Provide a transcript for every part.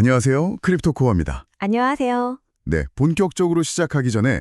안녕하세요. 크립토코어입니다. 안녕하세요. 네, 본격적으로 시작하기 전에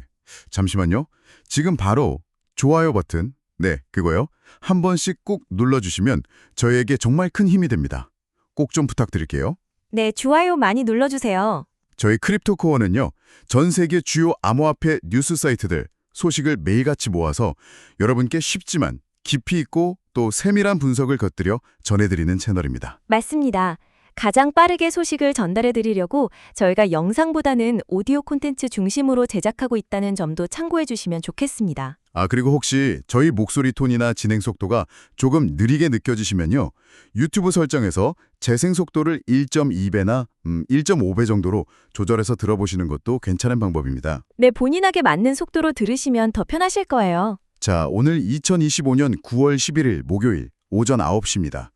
잠시만요. 지금 바로 좋아요 버튼, 네, 그거요. 한 번씩 꾹 눌러주시면 저희에게 정말 큰 힘이 됩니다. 꼭 좀 부탁드릴게요. 네, 좋아요 많이 눌러주세요. 저희 크립토코어는요, 전 세계 주요 암호화폐 뉴스 사이트들 소식을 매일같이 모아서 여러분께 쉽지만 깊이 있고 또 세밀한 분석을 곁들여 전해드리는 채널입니다. 맞습니다. 가장 빠르게 소식을 전달해 드리려고 저희가 영상보다는 오디오 콘텐츠 중심으로 제작하고 있다는 점도 참고해 주시면 좋겠습니다. 그리고 혹시 저희 목소리 톤이나 진행 속도가 조금 느리게 느껴지시면요. 유튜브 설정에서 재생 속도를 1.2배나 1.5배 정도로 조절해서 들어보시는 것도 괜찮은 방법입니다. 네, 본인에게 맞는 속도로 들으시면 더 편하실 거예요. 자, 오늘 2025년 9월 11일 목요일 오전 9시입니다.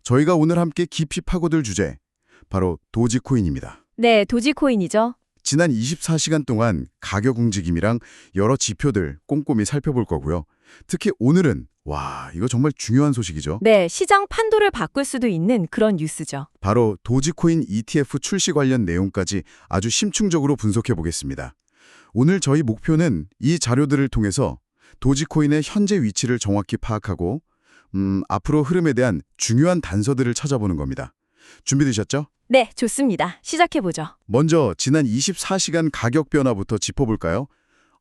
저희가 오늘 함께 깊이 파고들 주제, 바로 도지코인입니다. 네, 도지코인이죠. 지난 24시간 동안 가격 움직임이랑 여러 지표들 꼼꼼히 살펴볼 거고요. 특히 오늘은 이거 정말 중요한 소식이죠. 네, 시장 판도를 바꿀 수도 있는 그런 뉴스죠. 바로 도지코인 ETF 출시 관련 내용까지 아주 심층적으로 분석해 보겠습니다. 오늘 저희 목표는 이 자료들을 통해서 도지코인의 현재 위치를 정확히 파악하고 앞으로 흐름에 대한 중요한 단서들을 찾아보는 겁니다. 준비되셨죠? 네, 좋습니다. 시작해보죠. 먼저 지난 24시간 가격 변화부터 짚어볼까요?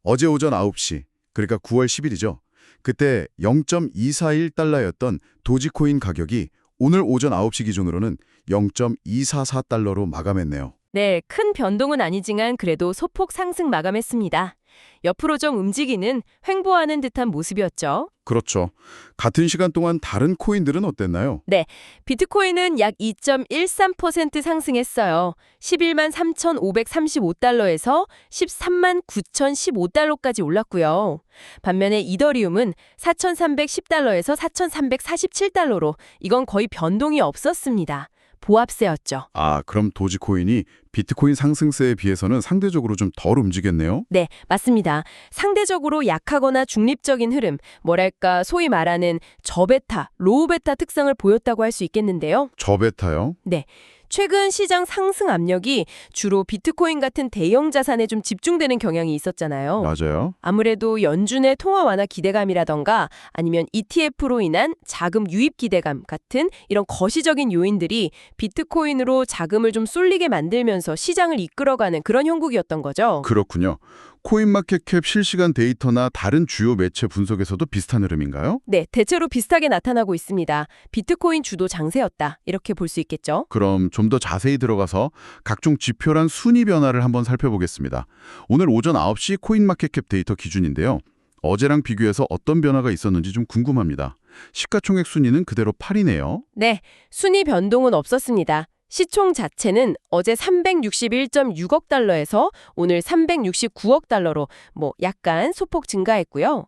어제 오전 9시, 그러니까 9월 10일이죠. 그때 0.241달러였던 도지코인 가격이 오늘 오전 9시 기준으로는 0.244달러로 마감했네요. 네, 큰 변동은 아니지만 그래도 소폭 상승 마감했습니다. 옆으로 좀 움직이는 횡보하는 듯한 모습이었죠. 그렇죠. 같은 시간 동안 다른 코인들은 어땠나요? 네, 비트코인은 약 2.13% 상승했어요. 11만 3,535달러에서 13만 9,015달러까지 올랐고요. 반면에 이더리움은 4,310달러에서 4,347달러로 이건 거의 변동이 없었습니다. 보합세였죠. 그럼 도지코인이 비트코인 상승세에 비해서는 상대적으로 좀 덜 움직였네요? 네, 맞습니다. 상대적으로 약하거나 중립적인 흐름, 뭐랄까 소위 말하는 저베타, 로우베타 특성을 보였다고 할 수 있겠는데요. 저베타요? 네, 최근 시장 상승 압력이 주로 비트코인 같은 대형 자산에 좀 집중되는 경향이 있었잖아요. 맞아요. 아무래도 연준의 통화 완화 기대감이라던가 아니면 ETF로 인한 자금 유입 기대감 같은 이런 거시적인 요인들이 비트코인으로 자금을 좀 쏠리게 만들면서 시장을 이끌어가는 그런 형국이었던 거죠. 그렇군요. 코인마켓캡 실시간 데이터나 다른 주요 매체 분석에서도 비슷한 흐름인가요? 네, 대체로 비슷하게 나타나고 있습니다. 비트코인 주도 장세였다. 이렇게 볼 수 있겠죠. 그럼 좀 더 자세히 들어가서 각종 지표란 순위 변화를 한번 살펴보겠습니다. 오늘 오전 9시 코인마켓캡 데이터 기준인데요. 어제랑 비교해서 어떤 변화가 있었는지 좀 궁금합니다. 시가총액 순위는 그대로 8이네요. 네, 순위 변동은 없었습니다. 시총 자체는 어제 361.6억 달러에서 오늘 369억 달러로 약간 소폭 증가했고요.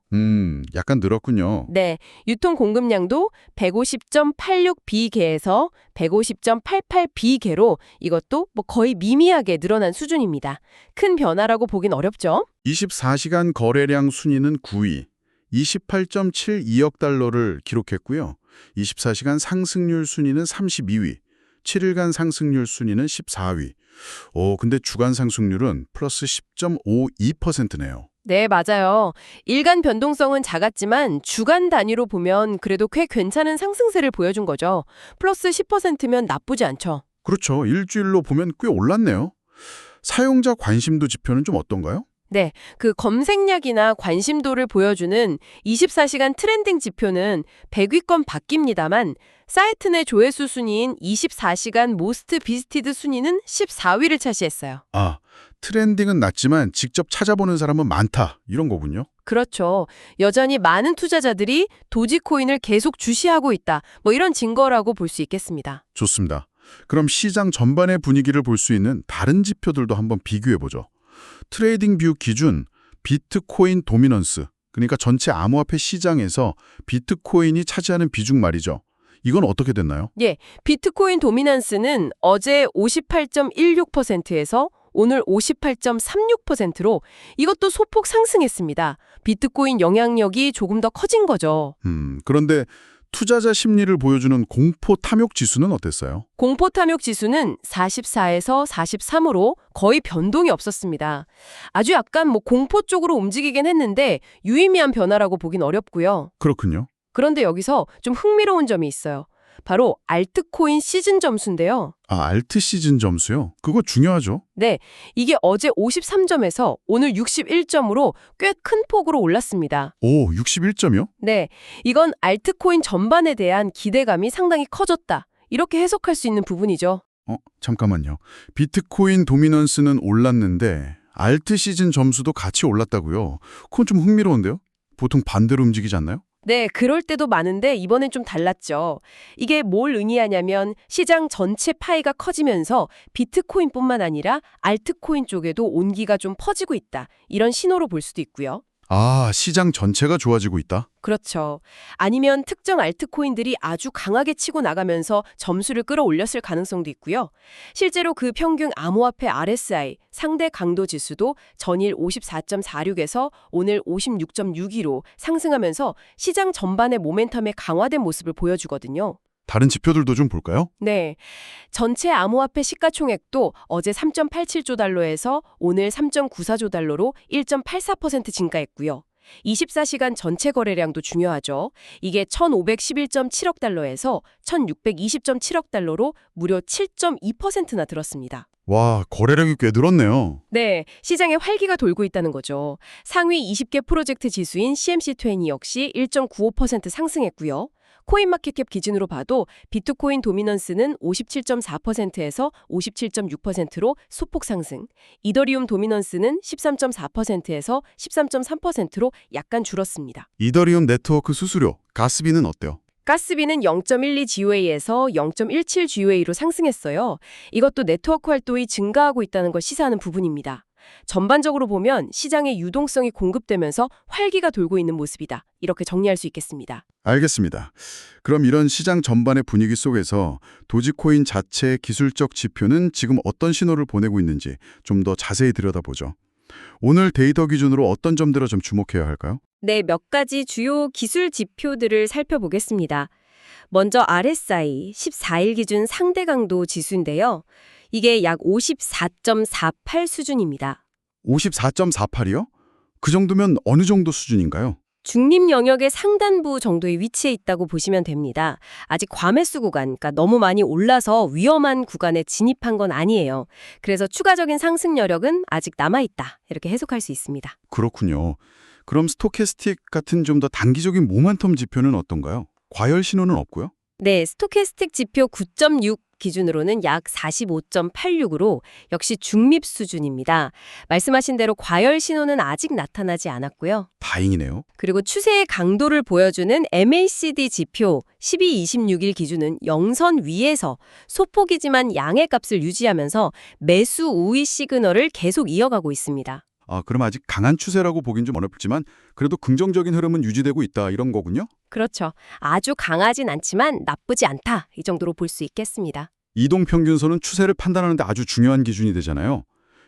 약간 늘었군요. 네, 유통 공급량도 150.86B개에서 150.88B개로 이것도 거의 미미하게 늘어난 수준입니다. 큰 변화라고 보긴 어렵죠? 24시간 거래량 순위는 9위, 28.72억 달러를 기록했고요. 24시간 상승률 순위는 32위, 7일간 상승률 순위는 14위. 근데 주간 상승률은 플러스 10.52%네요. 네, 맞아요. 일간 변동성은 작았지만 주간 단위로 보면 그래도 꽤 괜찮은 상승세를 보여준 거죠. 플러스 10%면 나쁘지 않죠. 그렇죠. 일주일로 보면 꽤 올랐네요. 사용자 관심도 지표는 좀 어떤가요? 네, 그 검색량이나 관심도를 보여주는 24시간 트렌딩 지표는 100위권 바뀝니다만 사이트 내 조회수 순위인 24시간 모스트 비스티드 순위는 14위를 차지했어요. 트렌딩은 낮지만 직접 찾아보는 사람은 많다. 이런 거군요. 그렇죠. 여전히 많은 투자자들이 도지코인을 계속 주시하고 있다. 이런 증거라고 볼 수 있겠습니다. 좋습니다. 그럼 시장 전반의 분위기를 볼 수 있는 다른 지표들도 한번 비교해보죠. 트레이딩 뷰 기준 비트코인 도미넌스, 그러니까 전체 암호화폐 시장에서 비트코인이 차지하는 비중 말이죠. 이건 어떻게 됐나요? 예, 비트코인 도미넌스는 어제 58.16%에서 오늘 58.36%로 이것도 소폭 상승했습니다. 비트코인 영향력이 조금 더 커진 거죠. 그런데 투자자 심리를 보여주는 공포 탐욕 지수는 어땠어요? 공포 탐욕 지수는 44에서 43으로 거의 변동이 없었습니다. 아주 약간 공포 쪽으로 움직이긴 했는데 유의미한 변화라고 보긴 어렵고요. 그렇군요. 그런데 여기서 좀 흥미로운 점이 있어요. 바로 알트코인 시즌 점수인데요. 알트 시즌 점수요? 그거 중요하죠. 네, 이게 어제 53점에서 오늘 61점으로 꽤 큰 폭으로 올랐습니다. 오, 61점이요? 네, 이건 알트코인 전반에 대한 기대감이 상당히 커졌다. 이렇게 해석할 수 있는 부분이죠. 잠깐만요. 비트코인 도미넌스는 올랐는데 알트 시즌 점수도 같이 올랐다고요? 그건 좀 흥미로운데요? 보통 반대로 움직이지 않나요? 네, 그럴 때도 많은데 이번엔 좀 달랐죠. 이게 뭘 의미하냐면 시장 전체 파이가 커지면서 비트코인뿐만 아니라 알트코인 쪽에도 온기가 좀 퍼지고 있다. 이런 신호로 볼 수도 있고요. 시장 전체가 좋아지고 있다? 그렇죠. 아니면 특정 알트코인들이 아주 강하게 치고 나가면서 점수를 끌어올렸을 가능성도 있고요. 실제로 그 평균 암호화폐 RSI, 상대 강도 지수도 전일 54.46에서 오늘 56.62로 상승하면서 시장 전반의 모멘텀에 강화된 모습을 보여주거든요. 다른 지표들도 좀 볼까요? 네. 전체 암호화폐 시가총액도 어제 3.87조 달러에서 오늘 3.94조 달러로 1.84% 증가했고요. 24시간 전체 거래량도 중요하죠. 이게 1,511.7억 달러에서 1,620.7억 달러로 무려 7.2%나 늘었습니다. 와, 거래량이 꽤 늘었네요. 네, 시장에 활기가 돌고 있다는 거죠. 상위 20개 프로젝트 지수인 CMC20 역시 1.95% 상승했고요. 코인마켓캡 기준으로 봐도 비트코인 도미넌스는 57.4%에서 57.6%로 소폭 상승, 이더리움 도미넌스는 13.4%에서 13.3%로 약간 줄었습니다. 이더리움 네트워크 수수료, 가스비는 어때요? 가스비는 0.12 GW에서 0.17 GW로 상승했어요. 이것도 네트워크 활동이 증가하고 있다는 걸 시사하는 부분입니다. 전반적으로 보면 시장의 유동성이 공급되면서 활기가 돌고 있는 모습이다. 이렇게 정리할 수 있겠습니다. 알겠습니다. 그럼 이런 시장 전반의 분위기 속에서 도지코인 자체의 기술적 지표는 지금 어떤 신호를 보내고 있는지 좀 더 자세히 들여다보죠. 오늘 데이터 기준으로 어떤 점들을 좀 주목해야 할까요? 네, 몇 가지 주요 기술 지표들을 살펴보겠습니다. 먼저 RSI 14일 기준 상대 강도 지수인데요. 이게 약 54.48 수준입니다. 54.48이요? 그 정도면 어느 정도 수준인가요? 중립 영역의 상단부 정도에 위치해 있다고 보시면 됩니다. 아직 과매수 구간, 그러니까 너무 많이 올라서 위험한 구간에 진입한 건 아니에요. 그래서 추가적인 상승 여력은 아직 남아있다. 이렇게 해석할 수 있습니다. 그렇군요. 그럼 스토캐스틱 같은 좀 더 단기적인 모멘텀 지표는 어떤가요? 과열 신호는 없고요? 네, 스토캐스틱 지표 9.6 기준으로는 약 45.86으로 역시 중립 수준입니다. 말씀하신 대로 과열 신호는 아직 나타나지 않았고요. 다행이네요. 그리고 추세의 강도를 보여주는 MACD 지표 12-26일 기준은 영선 위에서 소폭이지만 양의 값을 유지하면서 매수 우위 시그널을 계속 이어가고 있습니다. 그럼 아직 강한 추세라고 보긴 좀 어렵지만 그래도 긍정적인 흐름은 유지되고 있다 이런 거군요? 그렇죠. 아주 강하진 않지만 나쁘지 않다. 이 정도로 볼 수 있겠습니다. 이동평균선은 추세를 판단하는 데 아주 중요한 기준이 되잖아요.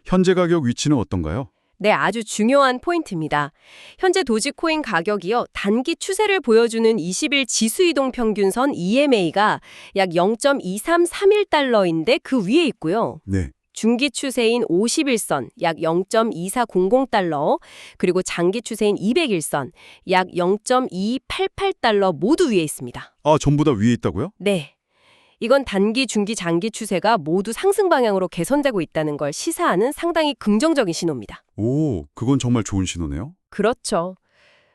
현재 가격 위치는 어떤가요? 네, 아주 중요한 포인트입니다. 현재 도지코인 가격이요. 단기 추세를 보여주는 20일 지수이동 평균선 EMA가 약 0.2331달러인데 그 위에 있고요. 네. 중기 추세인 50일선 약 0.2400달러, 그리고 장기 추세인 200일선 약 0.288달러 모두 위에 있습니다. 전부 다 위에 있다고요? 네. 이건 단기, 중기, 장기 추세가 모두 상승 방향으로 개선되고 있다는 걸 시사하는 상당히 긍정적인 신호입니다. 오, 그건 정말 좋은 신호네요. 그렇죠.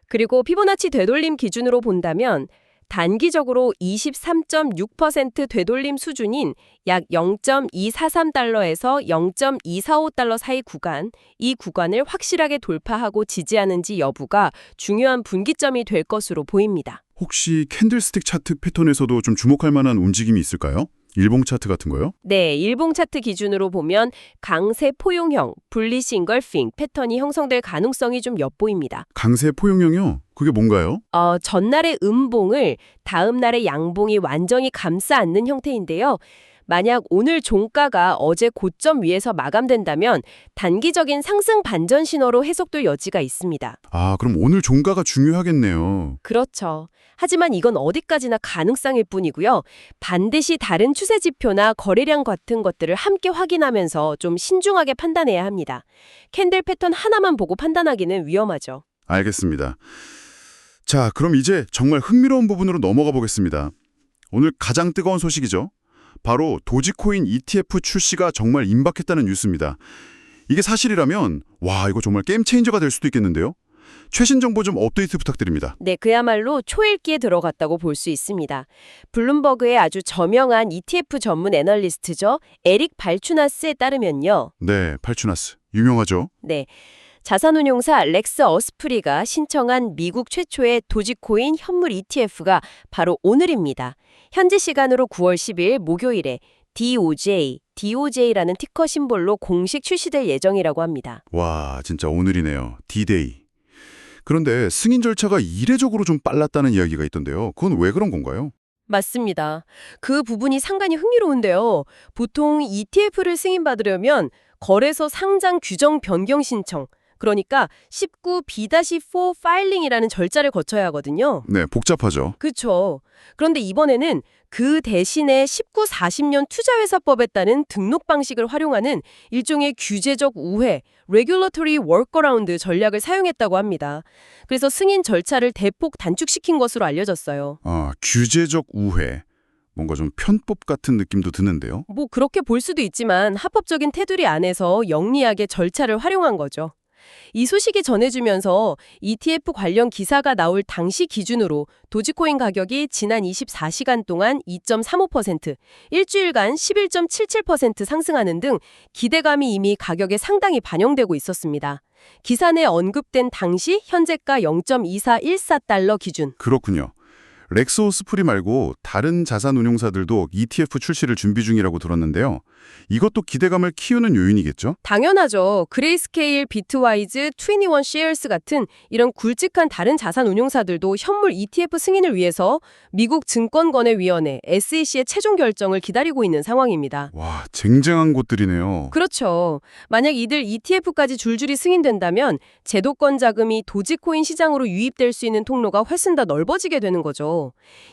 그리고 피보나치 되돌림 기준으로 본다면 단기적으로 23.6% 되돌림 수준인 약 0.243달러에서 0.245달러 사이 구간, 이 구간을 확실하게 돌파하고 지지하는지 여부가 중요한 분기점이 될 것으로 보입니다. 혹시 캔들스틱 차트 패턴에서도 좀 주목할 만한 움직임이 있을까요? 일봉 차트 같은 거요? 네, 일봉 차트 기준으로 보면 강세 포용형, 분리시 잉걸핑 패턴이 형성될 가능성이 좀 엿보입니다. 강세 포용형이요? 그게 뭔가요? 전날의 음봉을 다음 날의 양봉이 완전히 감싸 안는 형태인데요. 만약 오늘 종가가 어제 고점 위에서 마감된다면 단기적인 상승 반전 신호로 해석될 여지가 있습니다. 아, 그럼 오늘 종가가 중요하겠네요. 그렇죠. 하지만 이건 어디까지나 가능성일 뿐이고요. 반드시 다른 추세 지표나 거래량 같은 것들을 함께 확인하면서 좀 신중하게 판단해야 합니다. 캔들 패턴 하나만 보고 판단하기는 위험하죠. 알겠습니다. 자, 그럼 이제 정말 흥미로운 부분으로 넘어가 보겠습니다. 오늘 가장 뜨거운 소식이죠. 바로 도지코인 ETF 출시가 정말 임박했다는 뉴스입니다. 이게 사실이라면 와, 이거 정말 게임 체인저가 될 수도 있겠는데요. 최신 정보 좀 업데이트 부탁드립니다. 네, 그야말로 초읽기에 들어갔다고 볼 수 있습니다. 블룸버그의 아주 저명한 ETF 전문 애널리스트죠. 에릭 발추나스에 따르면요. 네, 팔추나스. 유명하죠? 네, 자산운용사 렉스 어스프리가 신청한 미국 최초의 도지코인 현물 ETF가 바로 오늘입니다. 현지 시간으로 9월 10일 목요일에 DOJ라는 티커 심볼로 공식 출시될 예정이라고 합니다. 와, 진짜 오늘이네요. D-Day. 그런데 승인 절차가 이례적으로 좀 빨랐다는 이야기가 있던데요. 그건 왜 그런 건가요? 맞습니다. 그 부분이 상당히 흥미로운데요. 보통 ETF를 승인받으려면 거래소 상장 규정 변경 신청, 그러니까 19B-4 파일링이라는 절차를 거쳐야 하거든요. 네, 복잡하죠. 그렇죠. 그런데 이번에는 그 대신에 1940년 투자회사법에 따른 등록 방식을 활용하는 일종의 규제적 우회, regulatory workaround 전략을 사용했다고 합니다. 그래서 승인 절차를 대폭 단축시킨 것으로 알려졌어요. 아, 규제적 우회. 뭔가 좀 편법 같은 느낌도 드는데요. 뭐 그렇게 볼 수도 있지만 합법적인 테두리 안에서 영리하게 절차를 활용한 거죠. 이 소식이 전해지면서 ETF 관련 기사가 나올 당시 기준으로 도지코인 가격이 지난 24시간 동안 2.35%, 일주일간 11.77% 상승하는 등 기대감이 이미 가격에 상당히 반영되고 있었습니다. 기사 내 언급된 당시 현재가 0.2414달러 기준. 그렇군요. 렉스오스프리 말고 다른 자산운용사들도 ETF 출시를 준비 중이라고 들었는데요. 이것도 기대감을 키우는 요인이겠죠? 당연하죠. 그레이스케일, 비트와이즈, 21 쉐어스 같은 이런 굵직한 다른 자산 운용사들도 현물 ETF 승인을 위해서 미국 증권거래위원회 SEC의 최종 결정을 기다리고 있는 상황입니다. 와, 쟁쟁한 곳들이네요. 그렇죠. 만약 이들 ETF까지 줄줄이 승인된다면 제도권 자금이 도지코인 시장으로 유입될 수 있는 통로가 훨씬 더 넓어지게 되는 거죠.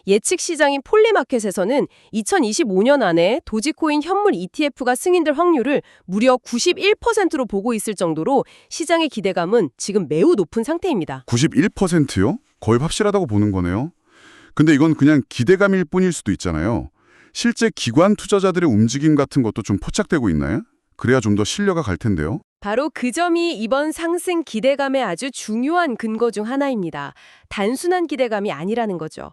예측 시장인 폴리마켓에서는 2025년 안에 도지코인 현물 ETF가 승인될 확률을 무려 91%로 보고 있을 정도로 시장의 기대감은 지금 매우 높은 상태입니다. 91%요? 거의 확실하다고 보는 거네요. 근데 이건 그냥 기대감일 뿐일 수도 있잖아요. 실제 기관 투자자들의 움직임 같은 것도 좀 포착되고 있나요? 그래야 좀 더 신뢰가 갈 텐데요. 바로 그 점이 이번 상승 기대감의 아주 중요한 근거 중 하나입니다. 단순한 기대감이 아니라는 거죠.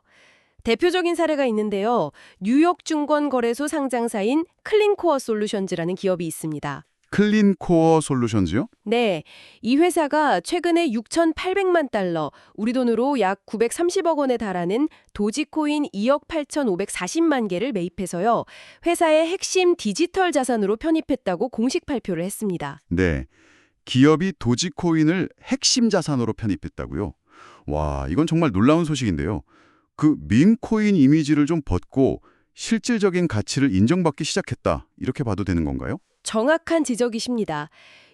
대표적인 사례가 있는데요. 뉴욕 증권거래소 상장사인 클린코어 솔루션즈라는 기업이 있습니다. 클린코어 솔루션즈요? 네, 이 회사가 최근에 6,800만 달러, 우리 돈으로 약 930억 원에 달하는 도지코인 2억 8,540만 개를 매입해서요. 회사의 핵심 디지털 자산으로 편입했다고 공식 발표를 했습니다. 네. 기업이 도지코인을 핵심 자산으로 편입했다고요? 와, 이건 정말 놀라운 소식인데요. 그 밈코인 이미지를 좀 벗고 실질적인 가치를 인정받기 시작했다. 이렇게 봐도 되는 건가요? 정확한 지적이십니다.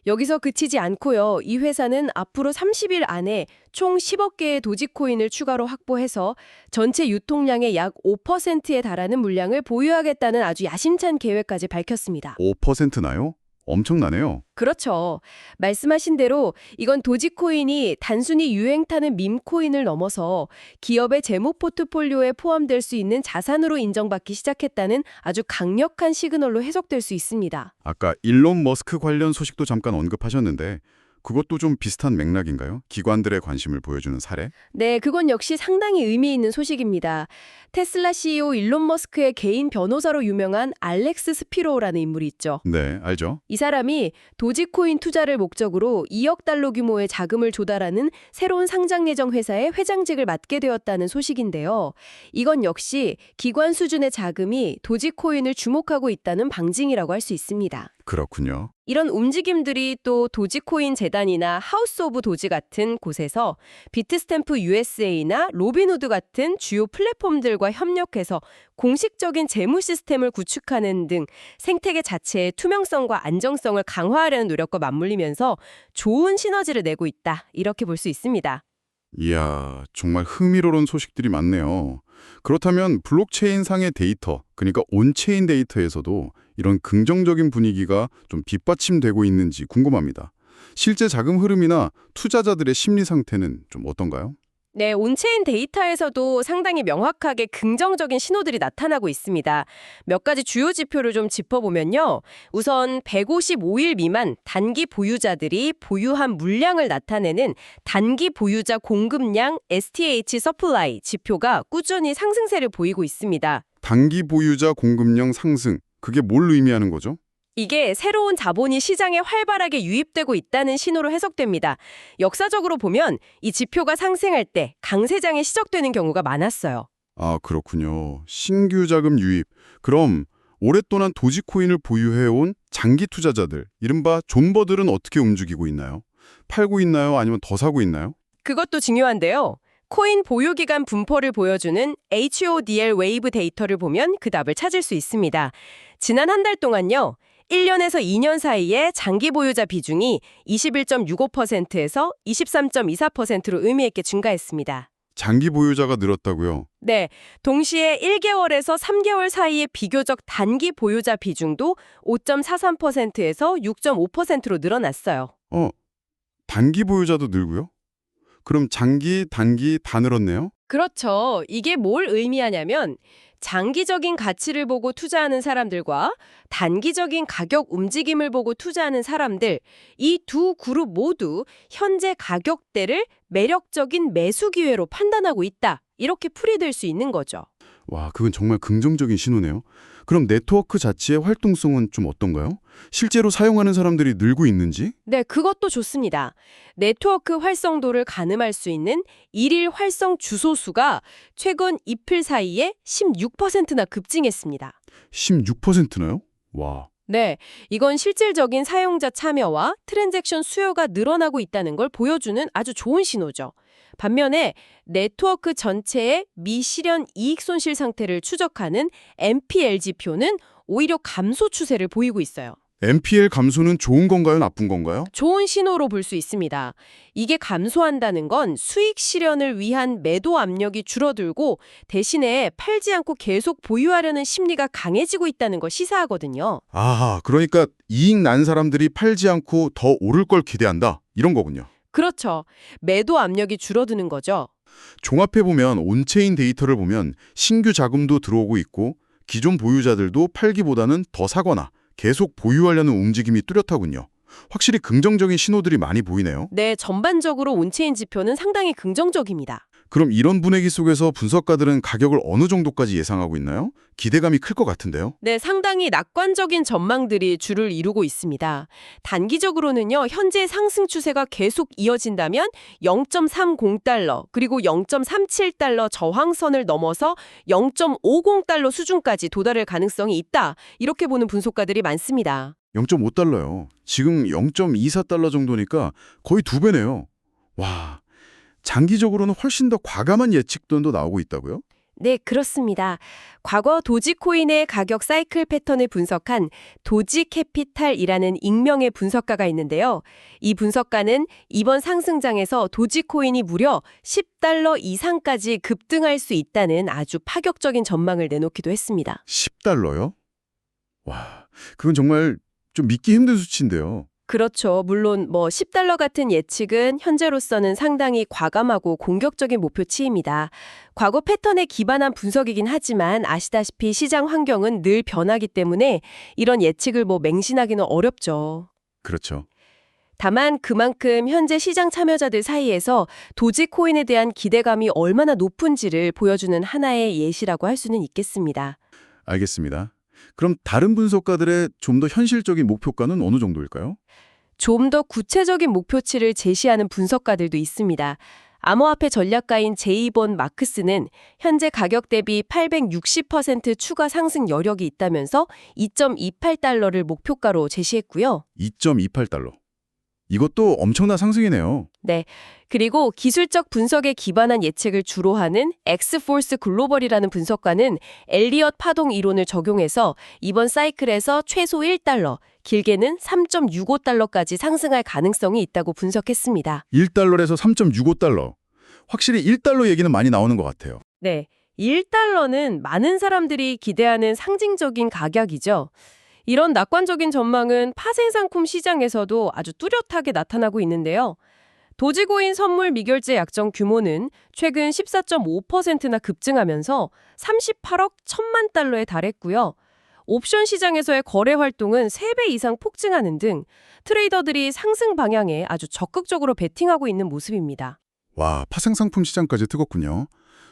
여기서 그치지 않고요. 이 회사는 앞으로 30일 안에 총 10억 개의 도지코인을 추가로 확보해서 전체 유통량의 약 5%에 달하는 물량을 보유하겠다는 아주 야심찬 계획까지 밝혔습니다. 5%나요? 엄청나네요. 그렇죠. 말씀하신 대로 이건 도지코인이 단순히 유행 타는 밈코인을 넘어서 기업의 재무 포트폴리오에 포함될 수 있는 자산으로 인정받기 시작했다는 아주 강력한 시그널로 해석될 수 있습니다. 아까 일론 머스크 관련 소식도 잠깐 언급하셨는데 그것도 좀 비슷한 맥락인가요? 기관들의 관심을 보여주는 사례? 네, 그건 역시 상당히 의미 있는 소식입니다. 테슬라 CEO 일론 머스크의 개인 변호사로 유명한 알렉스 스피로라는 인물이 있죠. 네, 알죠. 이 사람이 도지코인 투자를 목적으로 2억 달러 규모의 자금을 조달하는 새로운 상장 예정 회사의 회장직을 맡게 되었다는 소식인데요. 이건 역시 기관 수준의 자금이 도지코인을 주목하고 있다는 방증이라고 할 수 있습니다. 그렇군요. 이런 움직임들이 또 도지코인 재단이나 하우스 오브 도지 같은 곳에서 비트스탬프 USA나 로빈후드 같은 주요 플랫폼들과 협력해서 공식적인 재무 시스템을 구축하는 등 생태계 자체의 투명성과 안정성을 강화하려는 노력과 맞물리면서 좋은 시너지를 내고 있다. 이렇게 볼 수 있습니다. 이야, 정말 흥미로운 소식들이 많네요. 그렇다면 블록체인 상의 데이터, 그러니까 온체인 데이터에서도 이런 긍정적인 분위기가 좀 뒷받침되고 있는지 궁금합니다. 실제 자금 흐름이나 투자자들의 심리 상태는 좀 어떤가요? 네, 온체인 데이터에서도 상당히 명확하게 긍정적인 신호들이 나타나고 있습니다. 몇 가지 주요 지표를 좀 짚어보면요. 우선 155일 미만 단기 보유자들이 보유한 물량을 나타내는 단기 보유자 공급량 STH 서플라이 지표가 꾸준히 상승세를 보이고 있습니다. 단기 보유자 공급량 상승, 그게 뭘 의미하는 거죠? 이게 새로운 자본이 시장에 활발하게 유입되고 있다는 신호로 해석됩니다. 역사적으로 보면 이 지표가 상승할 때 강세장이 시작되는 경우가 많았어요. 아, 그렇군요. 신규 자금 유입. 그럼 오랫동안 도지코인을 보유해온 장기 투자자들, 이른바 존버들은 어떻게 움직이고 있나요? 팔고 있나요? 아니면 더 사고 있나요? 그것도 중요한데요. 코인 보유기간 분포를 보여주는 HODL 웨이브 데이터를 보면 그 답을 찾을 수 있습니다. 지난 한 달 동안요. 1년에서 2년 사이에 장기 보유자 비중이 21.65%에서 23.24%로 의미 있게 증가했습니다. 장기 보유자가 늘었다고요? 네, 동시에 1개월에서 3개월 사이의 비교적 단기 보유자 비중도 5.43%에서 6.5%로 늘어났어요. 단기 보유자도 늘고요? 그럼 장기, 단기 다 늘었네요? 그렇죠. 이게 뭘 의미하냐면 장기적인 가치를 보고 투자하는 사람들과 단기적인 가격 움직임을 보고 투자하는 사람들, 이 두 그룹 모두 현재 가격대를 매력적인 매수 기회로 판단하고 있다. 이렇게 풀이될 수 있는 거죠. 와, 그건 정말 긍정적인 신호네요. 그럼 네트워크 자체의 활동성은 좀 어떤가요? 실제로 사용하는 사람들이 늘고 있는지? 네, 그것도 좋습니다. 네트워크 활성도를 가늠할 수 있는 일일 활성 주소 수가 최근 이틀 사이에 16%나 급증했습니다. 16%나요? 와. 네, 이건 실질적인 사용자 참여와 트랜잭션 수요가 늘어나고 있다는 걸 보여주는 아주 좋은 신호죠. 반면에 네트워크 전체의 미실현 이익 손실 상태를 추적하는 MPL 지표는 오히려 감소 추세를 보이고 있어요. MPL 감소는 좋은 건가요? 나쁜 건가요? 좋은 신호로 볼 수 있습니다. 이게 감소한다는 건 수익 실현을 위한 매도 압력이 줄어들고 대신에 팔지 않고 계속 보유하려는 심리가 강해지고 있다는 걸 시사하거든요. 아하, 그러니까 이익 난 사람들이 팔지 않고 더 오를 걸 기대한다. 이런 거군요. 그렇죠. 매도 압력이 줄어드는 거죠. 종합해보면 온체인 데이터를 보면 신규 자금도 들어오고 있고 기존 보유자들도 팔기보다는 더 사거나 계속 보유하려는 움직임이 뚜렷하군요. 확실히 긍정적인 신호들이 많이 보이네요. 네, 전반적으로 온체인 지표는 상당히 긍정적입니다. 그럼 이런 분위기 속에서 분석가들은 가격을 어느 정도까지 예상하고 있나요? 기대감이 클 것 같은데요. 네, 상당히 낙관적인 전망들이 주를 이루고 있습니다. 단기적으로는요, 현재 상승 추세가 계속 이어진다면 0.30달러 그리고 0.37달러 저항선을 넘어서 0.50달러 수준까지 도달할 가능성이 있다. 이렇게 보는 분석가들이 많습니다. 0.5달러요. 지금 0.24달러 정도니까 거의 2배네요. 와, 장기적으로는 훨씬 더 과감한 예측론도 나오고 있다고요? 네, 그렇습니다. 과거 도지코인의 가격 사이클 패턴을 분석한 도지캐피탈이라는 익명의 분석가가 있는데요. 이 분석가는 이번 상승장에서 도지코인이 무려 10달러 이상까지 급등할 수 있다는 아주 파격적인 전망을 내놓기도 했습니다. 10달러요? 와, 그건 정말 좀 믿기 힘든 수치인데요. 그렇죠. 물론 10달러 같은 예측은 현재로서는 상당히 과감하고 공격적인 목표치입니다. 과거 패턴에 기반한 분석이긴 하지만 아시다시피 시장 환경은 늘 변하기 때문에 이런 예측을 맹신하기는 어렵죠. 그렇죠. 다만 그만큼 현재 시장 참여자들 사이에서 도지코인에 대한 기대감이 얼마나 높은지를 보여주는 하나의 예시라고 할 수는 있겠습니다. 알겠습니다. 그럼 다른 분석가들의 좀 더 현실적인 목표가는 어느 정도일까요? 좀 더 구체적인 목표치를 제시하는 분석가들도 있습니다. 암호화폐 전략가인 제이본 마크스는 현재 가격 대비 860% 추가 상승 여력이 있다면서 2.28달러를 목표가로 제시했고요. 2.28달러. 이것도 엄청난 상승이네요. 네. 그리고 기술적 분석에 기반한 예측을 주로 하는 엑스포스 글로벌이라는 분석가는 엘리엇 파동 이론을 적용해서 이번 사이클에서 최소 1달러, 길게는 3.65달러까지 상승할 가능성이 있다고 분석했습니다. 1달러에서 3.65달러. 확실히 1달러 얘기는 많이 나오는 것 같아요. 네. 1달러는 많은 사람들이 기대하는 상징적인 가격이죠. 이런 낙관적인 전망은 파생상품 시장에서도 아주 뚜렷하게 나타나고 있는데요. 도지코인 선물 미결제 약정 규모는 최근 14.5%나 급증하면서 38억 1천만 달러에 달했고요. 옵션 시장에서의 거래 활동은 3배 이상 폭증하는 등 트레이더들이 상승 방향에 아주 적극적으로 베팅하고 있는 모습입니다. 와, 파생상품 시장까지 뜨겁군요.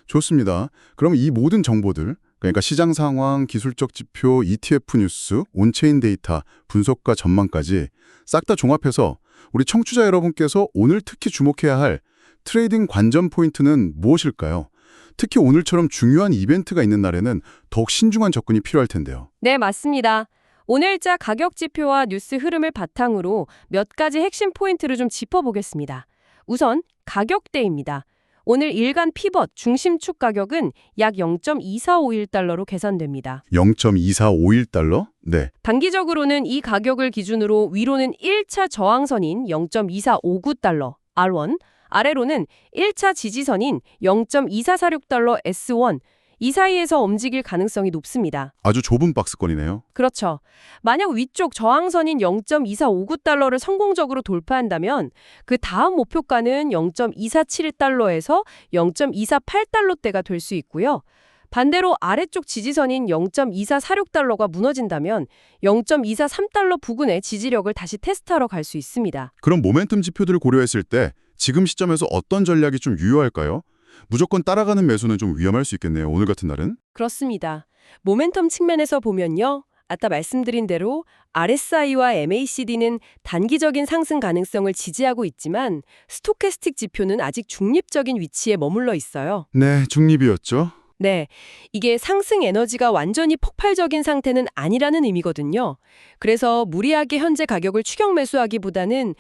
좋습니다. 그럼 이 모든 정보들, 그러니까 시장 상황, 기술적 지표, ETF 뉴스, 온체인 데이터, 분석과 전망까지 싹 다 종합해서 우리 청취자 여러분께서 오늘 특히 주목해야 할 트레이딩 관전 포인트는 무엇일까요? 특히 오늘처럼 중요한 이벤트가 있는 날에는 더욱 신중한 접근이 필요할 텐데요. 네, 맞습니다. 오늘자 가격 지표와 뉴스 흐름을 바탕으로 몇 가지 핵심 포인트를 좀 짚어보겠습니다. 우선 가격대입니다. 오늘 일간 피벗 중심축 가격은 약 0.2451달러로 계산됩니다. 0.2451달러? 네. 단기적으로는 이 가격을 기준으로 위로는 1차 저항선인 0.2459달러 R1, 아래로는 1차 지지선인 0.2446달러 S1, 이 사이에서 움직일 가능성이 높습니다. 아주 좁은 박스권이네요. 그렇죠. 만약 위쪽 저항선인 0.2459달러를 성공적으로 돌파한다면 그 다음 목표가는 0.2471달러에서 0.248달러대가 될 수 있고요. 반대로 아래쪽 지지선인 0.2446달러가 무너진다면 0.243달러 부근의 지지력을 다시 테스트하러 갈 수 있습니다. 그럼 모멘텀 지표들을 고려했을 때 지금 시점에서 어떤 전략이 좀 유효할까요? 무조건 따라가는 매수는 좀 위험할 수 있겠네요. 오늘 같은 날은. 그렇습니다. 모멘텀 측면에서 보면요. 아까 말씀드린 대로 RSI와 MACD는 단기적인 상승 가능성을 지지하고 있지만 스토캐스틱 지표는 아직 중립적인 위치에 머물러 있어요. 네, 중립이었죠. 네, 이게 상승 에너지가 완전히 폭발적인 상태는 아니라는 의미거든요. 그래서 무리하게 현재 가격을 추격 매수하기보다는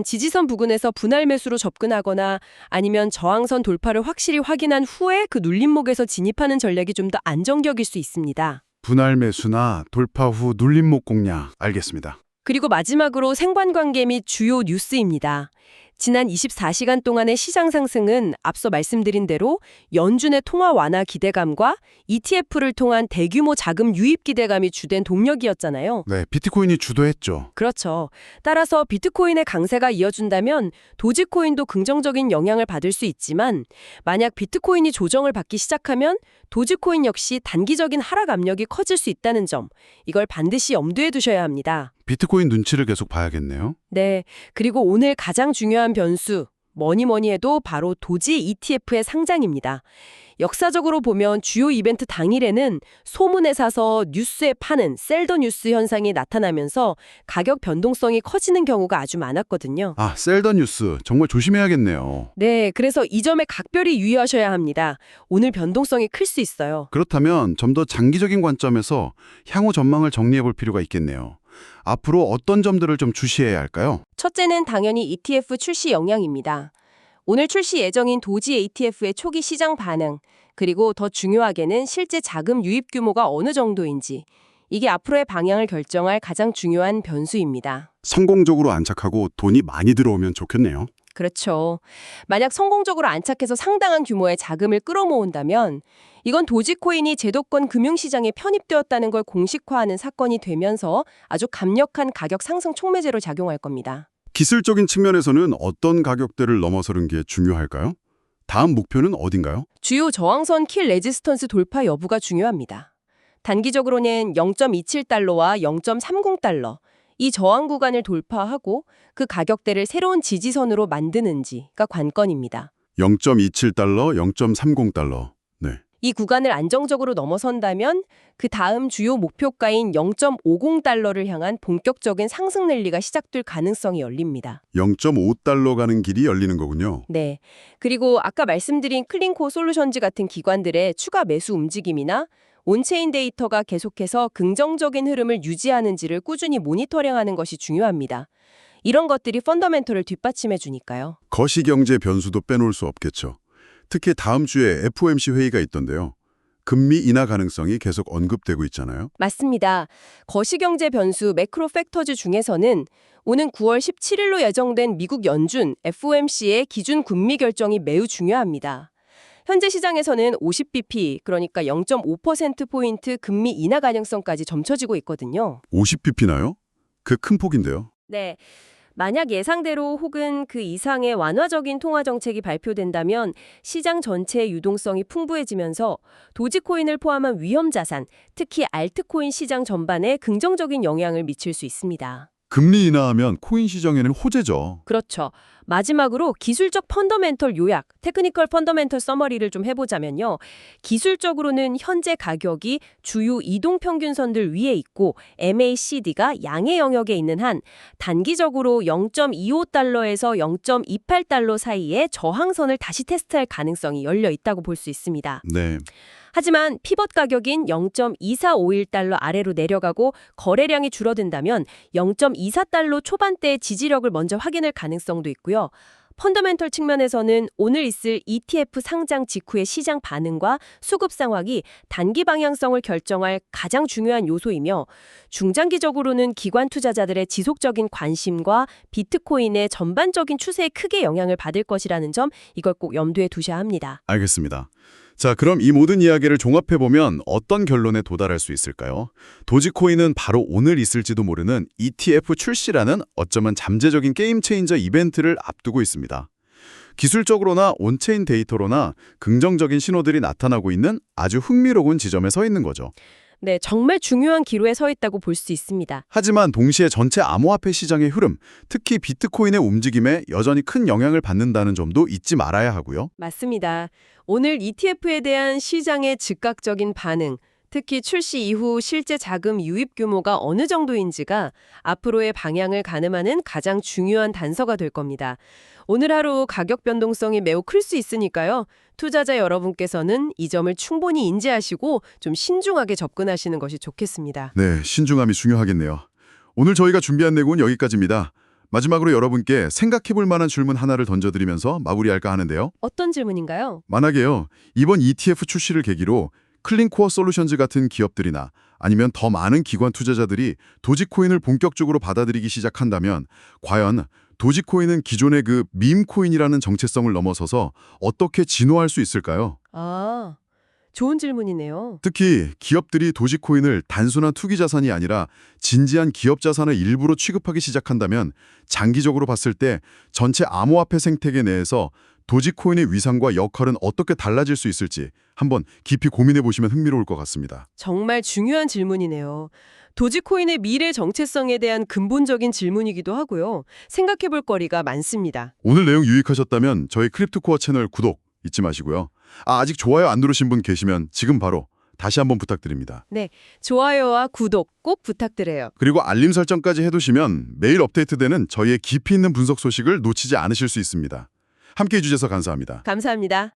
지지선 부근에서 분할 매수로 접근하거나 아니면 저항선 돌파를 확실히 확인한 후에 그 눌림목에서 진입하는 전략이 좀 더 안정적일 수 있습니다. 분할 매수나 돌파 후 눌림목 공략. 알겠습니다. 그리고 마지막으로 생관관계 및 주요 뉴스입니다. 지난 24시간 동안의 시장 상승은 앞서 말씀드린 대로 연준의 통화 완화 기대감과 ETF를 통한 대규모 자금 유입 기대감이 주된 동력이었잖아요. 네, 비트코인이 주도했죠. 그렇죠. 따라서 비트코인의 강세가 이어준다면 도지코인도 긍정적인 영향을 받을 수 있지만 만약 비트코인이 조정을 받기 시작하면 도지코인 역시 단기적인 하락 압력이 커질 수 있다는 점, 이걸 반드시 염두에 두셔야 합니다. 비트코인 눈치를 계속 봐야겠네요. 네, 그리고 오늘 가장 중요한 변수, 뭐니 해도 바로 도지 ETF의 상장입니다. 역사적으로 보면 주요 이벤트 당일에는 소문에 사서 뉴스에 파는 셀더 뉴스 현상이 나타나면서 가격 변동성이 커지는 경우가 아주 많았거든요. 아, 셀더 뉴스. 정말 조심해야겠네요. 네, 그래서 이 점에 각별히 유의하셔야 합니다. 오늘 변동성이 클 수 있어요. 그렇다면 좀 더 장기적인 관점에서 향후 전망을 정리해 볼 필요가 있겠네요. 앞으로 어떤 점들을 좀 주시해야 할까요? 첫째는 당연히 ETF 출시 영향입니다. 오늘 출시 예정인 도지 ETF의 초기 시장 반응, 그리고 더 중요하게는 실제 자금 유입 규모가 어느 정도인지, 이게 앞으로의 방향을 결정할 가장 중요한 변수입니다. 성공적으로 안착하고 돈이 많이 들어오면 좋겠네요. 그렇죠. 만약 성공적으로 안착해서 상당한 규모의 자금을 끌어모은다면 이건 도지코인이 제도권 금융시장에 편입되었다는 걸 공식화하는 사건이 되면서 아주 강력한 가격 상승 촉매제로 작용할 겁니다. 기술적인 측면에서는 어떤 가격대를 넘어서는 게 중요할까요? 다음 목표는 어딘가요? 주요 저항선 킬 레지스턴스 돌파 여부가 중요합니다. 단기적으로는 0.27달러와 0.30달러, 이 저항 구간을 돌파하고 그 가격대를 새로운 지지선으로 만드는지가 관건입니다. 0.27달러, 0.30달러. 네. 이 구간을 안정적으로 넘어선다면 그 다음 주요 목표가인 0.50달러를 향한 본격적인 상승 랠리가 시작될 가능성이 열립니다. 0.5달러 가는 길이 열리는 거군요. 네. 그리고 아까 말씀드린 클린코 솔루션즈 같은 기관들의 추가 매수 움직임이나 온체인 데이터가 계속해서 긍정적인 흐름을 유지하는지를 꾸준히 모니터링하는 것이 중요합니다. 이런 것들이 펀더멘털을 뒷받침해 주니까요. 거시경제 변수도 빼놓을 수 없겠죠. 특히 다음 주에 FOMC 회의가 있던데요. 금리 인하 가능성이 계속 언급되고 있잖아요. 맞습니다. 거시경제 변수 매크로 팩터즈 중에서는 오는 9월 17일로 예정된 미국 연준 FOMC의 기준 금리 결정이 매우 중요합니다. 현재 시장에서는 50bp, 그러니까 0.5%포인트 금리 인하 가능성까지 점쳐지고 있거든요. 50bp나요? 그 큰 폭인데요. 네. 만약 예상대로 혹은 그 이상의 완화적인 통화 정책이 발표된다면 시장 전체의 유동성이 풍부해지면서 도지코인을 포함한 위험 자산, 특히 알트코인 시장 전반에 긍정적인 영향을 미칠 수 있습니다. 금리 인하하면 코인 시장에는 호재죠. 그렇죠. 마지막으로 기술적 펀더멘털 요약, 테크니컬 펀더멘털 서머리를 좀 해보자면요. 기술적으로는 현재 가격이 주요 이동평균선들 위에 있고 MACD가 양의 영역에 있는 한 단기적으로 0.25달러에서 0.28달러 사이에 저항선을 다시 테스트할 가능성이 열려 있다고 볼 수 있습니다. 네. 하지만 피벗 가격인 0.2451달러 아래로 내려가고 거래량이 줄어든다면 0.24달러 초반대의 지지력을 먼저 확인할 가능성도 있고요. 펀더멘털 측면에서는 오늘 있을 ETF 상장 직후의 시장 반응과 수급 상황이 단기 방향성을 결정할 가장 중요한 요소이며 중장기적으로는 기관 투자자들의 지속적인 관심과 비트코인의 전반적인 추세에 크게 영향을 받을 것이라는 점, 이걸 꼭 염두에 두셔야 합니다. 알겠습니다. 자, 그럼 이 모든 이야기를 종합해보면 어떤 결론에 도달할 수 있을까요? 도지코인은 바로 오늘 있을지도 모르는 ETF 출시라는 어쩌면 잠재적인 게임 체인저 이벤트를 앞두고 있습니다. 기술적으로나 온체인 데이터로나 긍정적인 신호들이 나타나고 있는 아주 흥미로운 지점에 서 있는 거죠. 네, 정말 중요한 기로에 서 있다고 볼 수 있습니다. 하지만 동시에 전체 암호화폐 시장의 흐름, 특히 비트코인의 움직임에 여전히 큰 영향을 받는다는 점도 잊지 말아야 하고요. 맞습니다. 오늘 ETF에 대한 시장의 즉각적인 반응, 특히 출시 이후 실제 자금 유입 규모가 어느 정도인지가 앞으로의 방향을 가늠하는 가장 중요한 단서가 될 겁니다. 오늘 하루 가격 변동성이 매우 클 수 있으니까요. 투자자 여러분께서는 이 점을 충분히 인지하시고 좀 신중하게 접근하시는 것이 좋겠습니다. 네, 신중함이 중요하겠네요. 오늘 저희가 준비한 내용은 여기까지입니다. 마지막으로 여러분께 생각해볼 만한 질문 하나를 던져드리면서 마무리할까 하는데요. 어떤 질문인가요? 만약에요, 이번 ETF 출시를 계기로 클린코어 솔루션즈 같은 기업들이나 아니면 더 많은 기관 투자자들이 도지코인을 본격적으로 받아들이기 시작한다면 과연 도지코인은 기존의 그 밈코인이라는 정체성을 넘어서서 어떻게 진화할 수 있을까요? 아, 좋은 질문이네요. 특히 기업들이 도지코인을 단순한 투기 자산이 아니라 진지한 기업 자산의 일부로 취급하기 시작한다면 장기적으로 봤을 때 전체 암호화폐 생태계 내에서 도지코인의 위상과 역할은 어떻게 달라질 수 있을지 한번 깊이 고민해 보시면 흥미로울 것 같습니다. 정말 중요한 질문이네요. 도지코인의 미래 정체성에 대한 근본적인 질문이기도 하고요. 생각해 볼 거리가 많습니다. 오늘 내용 유익하셨다면 저희 크립토코어 채널 구독 잊지 마시고요. 아직 좋아요 안 누르신 분 계시면 지금 바로 다시 한번 부탁드립니다. 네, 좋아요와 구독 꼭 부탁드려요. 그리고 알림 설정까지 해두시면 매일 업데이트되는 저희의 깊이 있는 분석 소식을 놓치지 않으실 수 있습니다. 함께해 주셔서 감사합니다. 감사합니다.